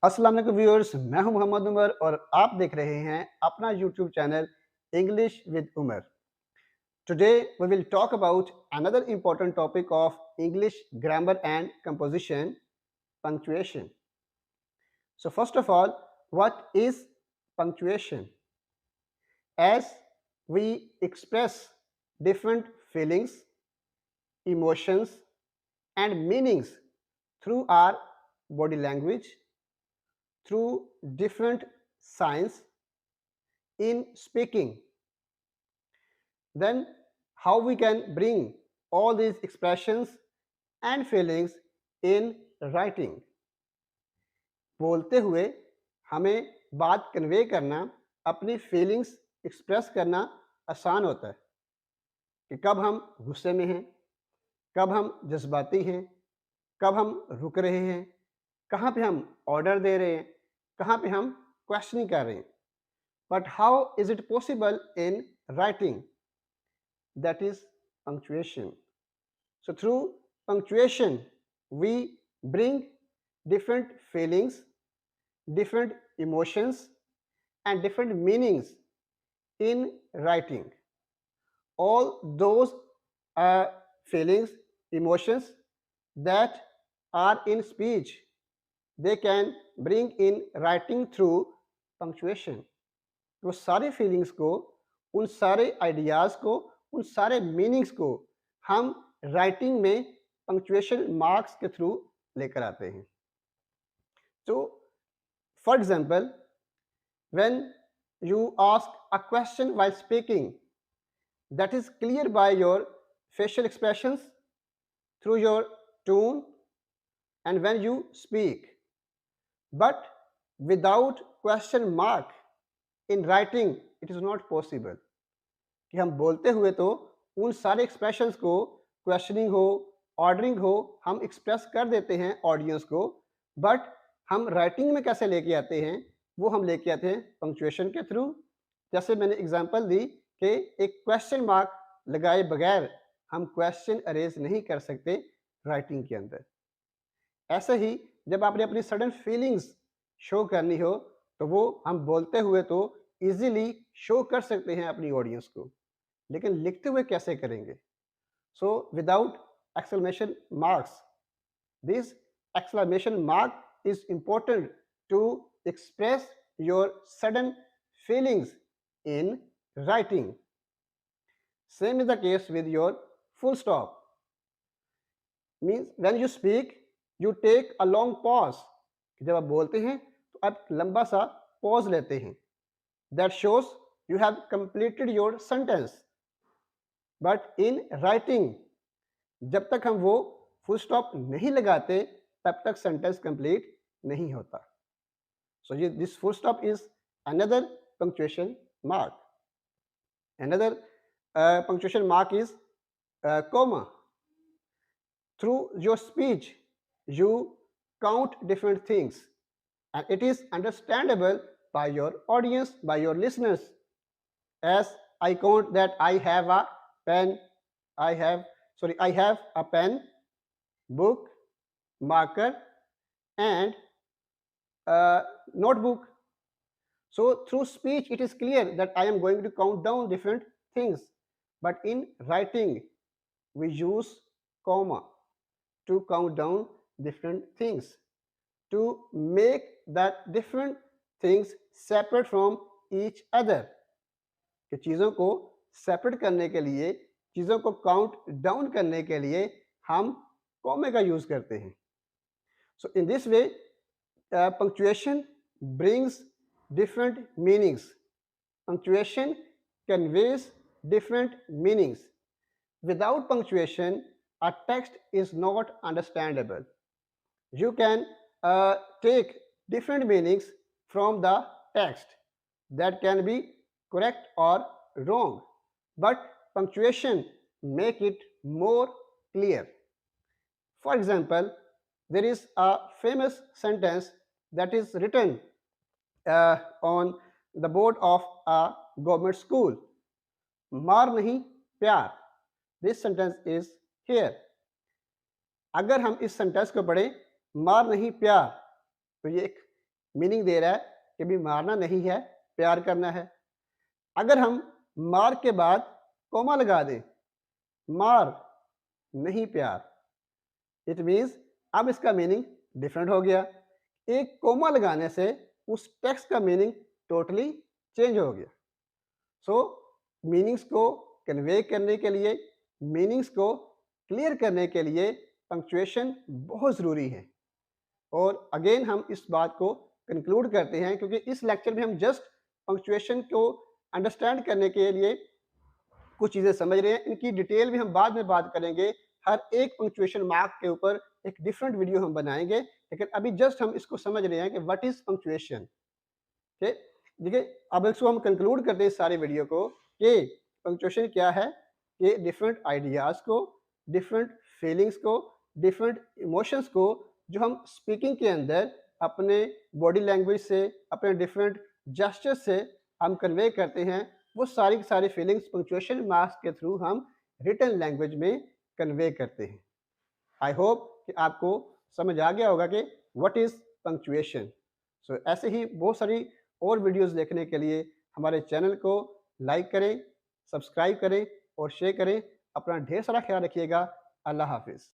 अस्सलाम वालेकुम व्यूअर्स, मैं हूं मोहम्मद उमर और आप देख रहे हैं अपना YouTube channel English with Umar. Today we will talk about another important topic of English grammar and composition, punctuation. So first of all, what is punctuation? As we express different feelings, emotions and meanings through our body language, through different signs in speaking, then how we can bring all these expressions and feelings in writing. बोलते हुए हमें बात convey करना, अपनी feelings express करना आसान होता है कि कब हम गुस्से में हैं, कब हम जज्बाती हैं, कब हम रुक रहे हैं, कहाँ पे हम ऑर्डर दे रहे हैं, कहाँ पे हम क्वेश्चनिंग कर रहे हैं. But how is it possible in writing? That is punctuation. So through punctuation, we bring different feelings, different emotions, and different meanings in writing. All those feelings, emotions that are in speech, they can bring in writing through punctuation. वो सारे feelings को, उन सारे ideas को, उन सारे meanings को हम राइटिंग में पंक्चुएशन मार्क्स के थ्रू लेकर आते हैं. तो for example, when you ask a question while speaking, that is clear by your facial expressions, through your tone and when you speak. But without question mark in writing it is not possible. कि हम बोलते हुए तो उन सारे expressions को, questioning हो, ordering हो, हम एक्सप्रेस कर देते हैं ऑडियंस को. बट हम राइटिंग में कैसे लेके आते हैं, वो हम लेके आते हैं पंक्चुएशन के थ्रू. जैसे मैंने एग्जांपल दी कि एक क्वेश्चन मार्क लगाए बगैर हम क्वेश्चन अरेज नहीं कर सकते राइटिंग के अंदर. ऐसे ही जब आपने अपनी सडन फीलिंग्स शो करनी हो, तो वो हम बोलते हुए तो इजीली शो कर सकते हैं अपनी ऑडियंस को, लेकिन लिखते हुए कैसे करेंगे? So without exclamation marks, this exclamation mark is important to express your sudden feelings in writing. Same is the case with your full stop. Means when you speak, you take a long pause. जब आप बोलते हैं तो आप लंबा सा pause लेते हैं. That shows you have completed your sentence. But in writing, जब तक हम वो फुल स्टॉप नहीं लगाते, तब तक सेंटेंस कंप्लीट नहीं होता. सो ये this full stop is another punctuation mark. Another punctuation mark is comma. Through your speech, you count different things, and it is understandable by your audience, by your listeners. As I count that I have a pen, I have a pen, book, marker, and a notebook. So through speech, it is clear that I am going to count down different things. But in writing, we use comma to count down different things, to make that different things separate from each other. कि चीज़ों को separate करने के लिए, चीज़ों को count down करने के लिए हम कॉमे का यूज़ करते हैं. So in this way punctuation brings different meanings. Punctuation conveys different meanings. Without punctuation, a text is not understandable. You can take different meanings from the text that can be correct or wrong, but punctuation make it more clear. For example, there is a famous sentence that is written on the board of a government school. मार नहीं प्यार. This sentence is here. अगर हम इस sentence को पढ़ें, मार नहीं प्यार, तो ये एक मीनिंग दे रहा है कि भी मारना नहीं है, प्यार करना है। अगर हम मार के बाद कॉमा लगा दें, मार नहीं प्यार, इट मीन्स अब इसका मीनिंग डिफरेंट हो गया। एक कॉमा लगाने से उस टेक्स्ट का मीनिंग टोटली चेंज हो गया। सो मीनिंग्स को कन्वे करने के लिए, मीनिंग्स को क्लियर करने के लिए पंक्चुएशन बहुत ज़रूरी है। और अगेन हम इस बात को कंक्लूड करते हैं, क्योंकि इस लेक्चर में हम जस्ट पंक्चुएशन को अंडरस्टैंड करने के लिए कुछ चीज़ें समझ रहे हैं। इनकी डिटेल में हम बाद में बात करेंगे। हर एक पंक्चुएशन मार्क के ऊपर एक डिफरेंट वीडियो हम बनाएंगे, लेकिन अभी जस्ट हम इसको समझ रहे हैं कि व्हाट इज़ पंक्चुएशन। ठीक, देखिए अब इसको हम कंक्लूड करते हैं इस सारे वीडियो को कि पंक्चुएशन क्या है। कि डिफरेंट आइडियाज़ को, डिफरेंट फीलिंग्स को, डिफरेंट इमोशंस को जो हम स्पीकिंग के अंदर अपने बॉडी लैंग्वेज से, अपने डिफरेंट जेस्चर से हम कन्वे करते हैं, वो सारी की सारी फीलिंग्स पंक्चुएशन मार्क्स के थ्रू हम रिटन लैंग्वेज में कन्वे करते हैं। आई होप कि आपको समझ आ गया होगा कि व्हाट इज़ पंक्चुएशन। सो ऐसे ही बहुत सारी और वीडियोस देखने के लिए हमारे चैनल को लाइक करें, सब्सक्राइब करें और शेयर करें। अपना ढेर सारा ख्याल रखिएगा। अल्लाह हाफिज़।